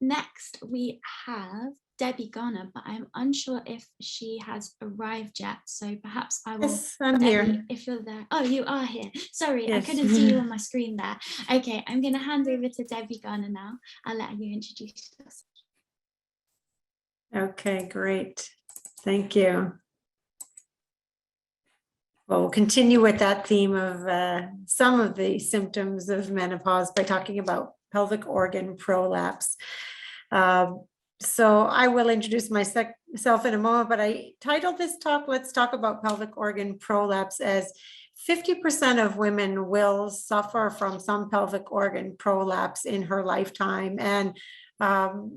Next, we have Debbie Garner, but I'm unsure if she has arrived yet. So perhaps I will, Yes, I'm Debbie, here. if you're there. Oh, you are here. Sorry, I Yes. couldn't see you on my screen there. Okay, I'm going to hand over to Debbie Garner now. I'll let you introduce yourself. Okay, great. Thank you. Well, we'll continue with that theme of some of the symptoms of menopause by talking about pelvic organ prolapse. So I will introduce myself in a moment, but I titled this talk, Let's Talk About Pelvic Organ Prolapse, as 50% of women will suffer from some pelvic organ prolapse in her lifetime. And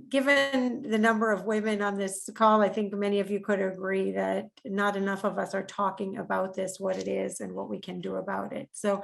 given the number of women on this call, I think many of you could agree that not enough of us are talking about this, what it is and what we can do about it. So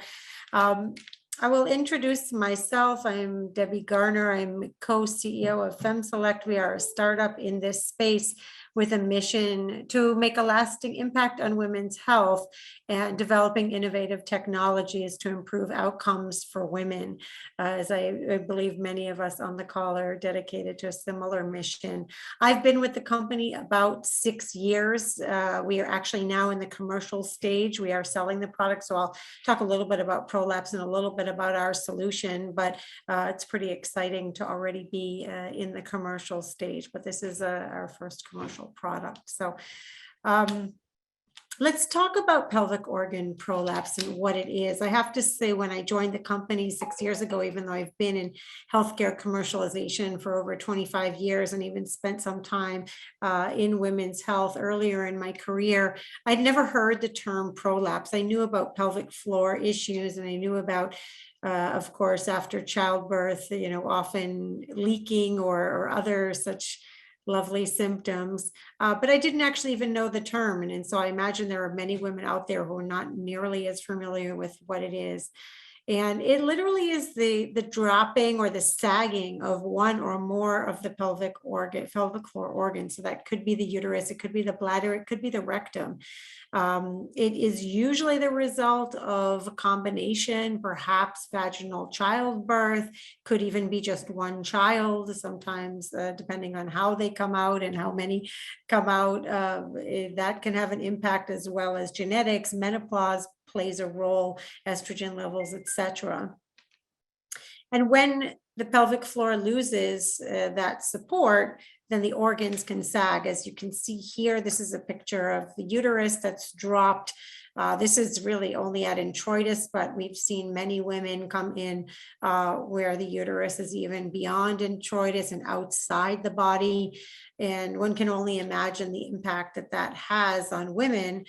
I will introduce myself. I'm Debbie Garner. I'm co-CEO of FemSelect. We are a startup in this space with a mission to make a lasting impact on women's health and developing innovative technologies to improve outcomes for women. As I believe many of us on the call are dedicated to a similar mission. I've been with the company about 6 years. We are actually now in the commercial stage. We are selling the product. So I'll talk a little bit about Prolapse and a little bit about our solution, but it's pretty exciting to already be in the commercial stage, but this is our first commercial product. So let's talk about pelvic organ prolapse and what it is. I have to say, when I joined the company 6 years ago, even though I've been in healthcare commercialization for over 25 years and even spent some time in women's health earlier in my career, I'd never heard the term prolapse. I knew about pelvic floor issues, and I knew about of course, after childbirth, often leaking or other such lovely symptoms, but I didn't actually even know the term. And so I imagine there are many women out there who are not nearly as familiar with what it is. And it literally is the dropping or the sagging of one or more of the pelvic floor organs. So that could be the uterus, it could be the bladder, it could be the rectum. It is usually the result of a combination, perhaps vaginal childbirth, could even be just one child, sometimes depending on how they come out and how many come out, that can have an impact, as well as genetics, menopause plays a role, estrogen levels, etc. And when the pelvic floor loses that support, then the organs can sag. As you can see here, this is a picture of the uterus that's dropped. This is really only at introitus, but we've seen many women come in where the uterus is even beyond introitus and outside the body. And one can only imagine the impact that that has on women.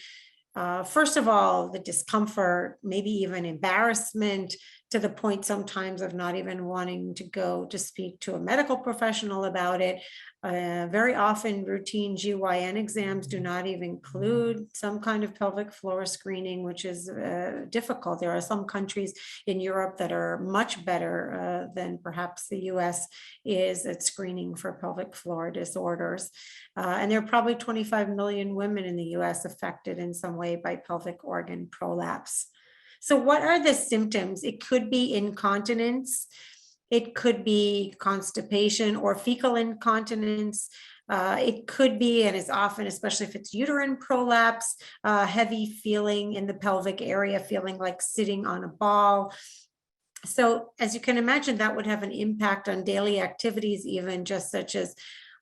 First of all, the discomfort, maybe even embarrassment, to the point sometimes of not even wanting to go to speak to a medical professional about it. Very often routine GYN exams do not even include some kind of pelvic floor screening, which is difficult. There are some countries in Europe that are much better than perhaps the US is at screening for pelvic floor disorders. And there are probably 25 million women in the US affected in some way by pelvic organ prolapse. So what are the symptoms? It could be incontinence. It could be constipation or fecal incontinence. It could be, and is often, especially if it's uterine prolapse, heavy feeling in the pelvic area, feeling like sitting on a ball. So as you can imagine, that would have an impact on daily activities, even just such as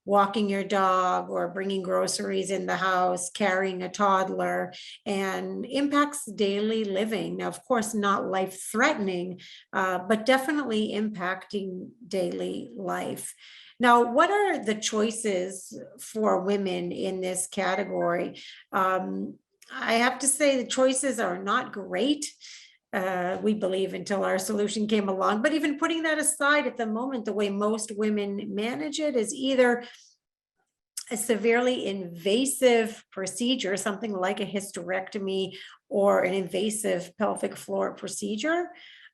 walking your dog or bringing groceries in the house, carrying a toddler, and impacts daily living. Now, of course, not life-threatening, but definitely impacting daily life. Now, what are the choices for women in this category? I have to say the choices are not great. We believe, until our solution came along. But even putting that aside, at the moment, the way most women manage it is either a severely invasive procedure, something like a hysterectomy or an invasive pelvic floor procedure.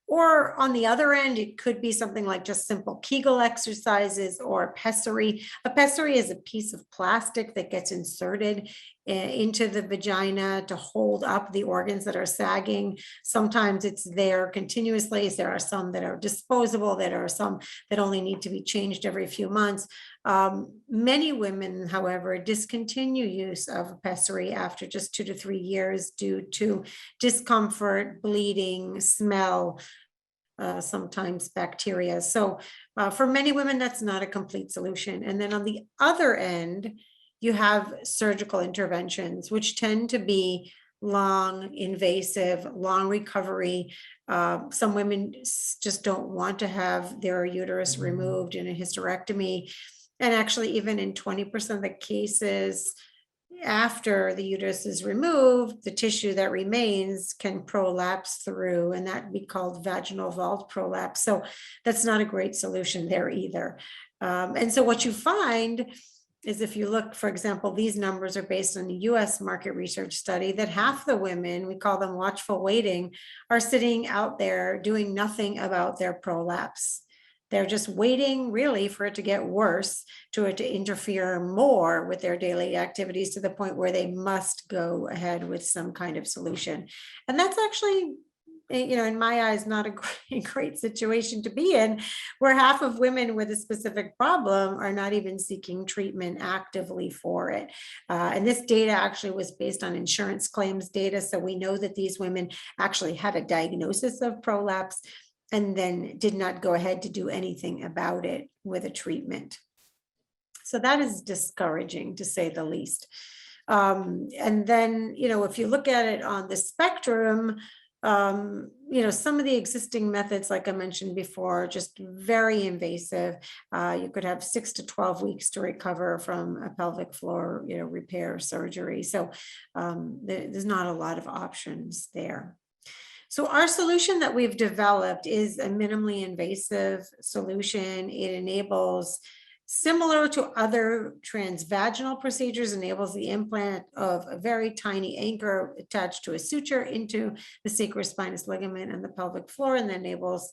Or on the other end, it could be something like just simple Kegel exercises or pessary. A pessary is a piece of plastic that gets inserted into the vagina to hold up the organs that are sagging. Sometimes it's there continuously. There are some that are disposable, there are some that only need to be changed every few months. Many women, however, discontinue use of a pessary after just 2 to 3 years due to discomfort, bleeding, smell, sometimes bacteria. So for many women, that's not a complete solution. And then on the other end, you have surgical interventions, which tend to be long, invasive, long recovery. Some women just don't want to have their uterus removed in a hysterectomy. And actually, even in 20% of the cases, after the uterus is removed, the tissue that remains can prolapse through, and that would be called vaginal vault prolapse. So that's not a great solution there either. And so what you find is, if you look, for example, these numbers are based on the US market research study, that half the women, we call them watchful waiting, are sitting out there doing nothing about their prolapse. They're just waiting really for it to get worse, to it to interfere more with their daily activities to the point where they must go ahead with some kind of solution. And that's actually, in my eyes, not a great situation to be in, where half of women with a specific problem are not even seeking treatment actively for it. And this data actually was based on insurance claims data. So we know that these women actually had a diagnosis of prolapse and then did not go ahead to do anything about it with a treatment. So that is discouraging, to say the least. And then, if you look at it on the spectrum, some of the existing methods, like I mentioned before, are just very invasive. You could have 6 to 12 weeks to recover from a pelvic floor, repair surgery. So there's not a lot of options there. So our solution that we've developed is a minimally invasive solution. It enables, similar to other transvaginal procedures, enables the implant of a very tiny anchor attached to a suture into the sacrospinous ligament and the pelvic floor, and then enables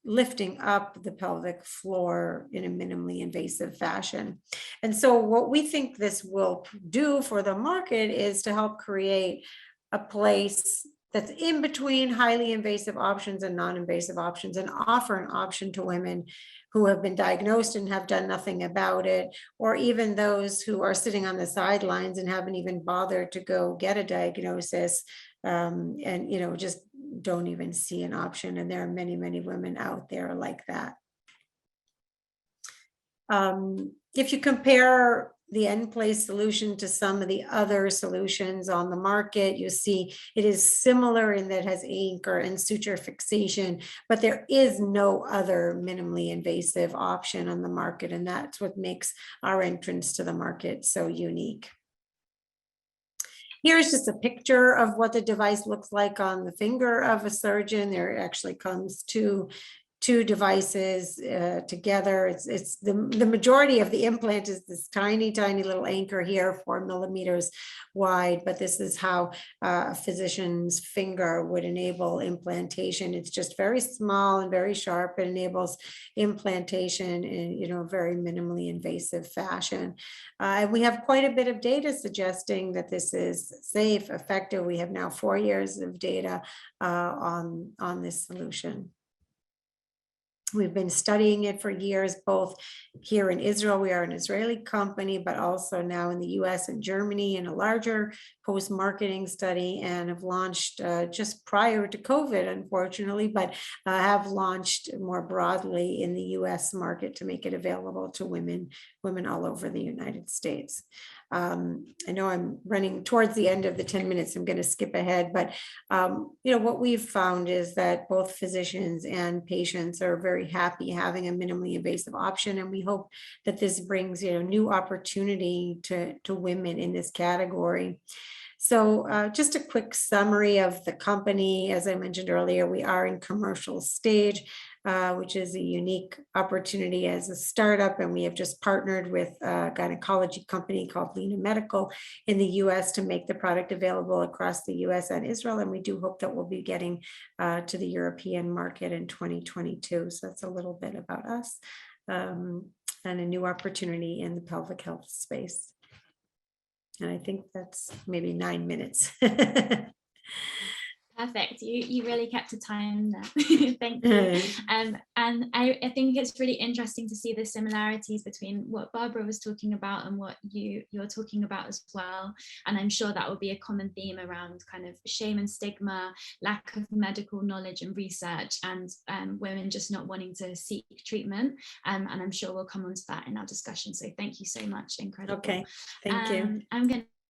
lifting up the pelvic floor in a minimally invasive fashion. And so what we think this will do for the market is to help create a place that's in between highly invasive options and non-invasive options, and offer an option to women who have been diagnosed and have done nothing about it, or even those who are sitting on the sidelines and haven't even bothered to go get a diagnosis, and just don't even see an option. And there are many, many women out there like that. If you compare the end-place solution to some of the other solutions on the market, you see it is similar in that it has anchor and suture fixation, but there is no other minimally invasive option on the market, and that's what makes our entrance to the market so unique. Here's just a picture of what the device looks like on the finger of a surgeon. There actually comes two devices together. It's the majority of the implant is this tiny, tiny little anchor here, 4 millimeters wide, but this is how a physician's finger would enable implantation. It's just very small and very sharp. It enables implantation in a very minimally invasive fashion. And we have quite a bit of data suggesting that this is safe, effective. We have now 4 years of data on this solution. We've been studying it for years, both here in Israel. We are an Israeli company, but also now in the US and Germany in a larger post-marketing study, and have launched just prior to COVID, unfortunately, but have launched more broadly in the US market to make it available to women all over the United States. I know I'm running towards the end of the 10 minutes. I'm going to skip ahead, but what we've found is that both physicians and patients are very happy having a minimally invasive option, and we hope that this brings new opportunity to women in this category. So just a quick summary of the company. As I mentioned earlier, we are in commercial stage, which is a unique opportunity as a startup. And we have just partnered with a gynecology company called Lena Medical in the US to make the product available across the US and Israel. And we do hope that we'll be getting to the European market in 2022. So that's a little bit about us and a new opportunity in the pelvic health space. And I think that's maybe 9 minutes. Perfect. You really kept to time there. Thank you. And I think it's really interesting to see the similarities between what Barbara was talking about and what you're talking about as well. And I'm sure that will be a common theme around kind of shame and stigma, lack of medical knowledge and research, and women just not wanting to seek treatment. And I'm sure we'll come on to that in our discussion. So thank you so much. Incredible. Okay, thank you. I'm going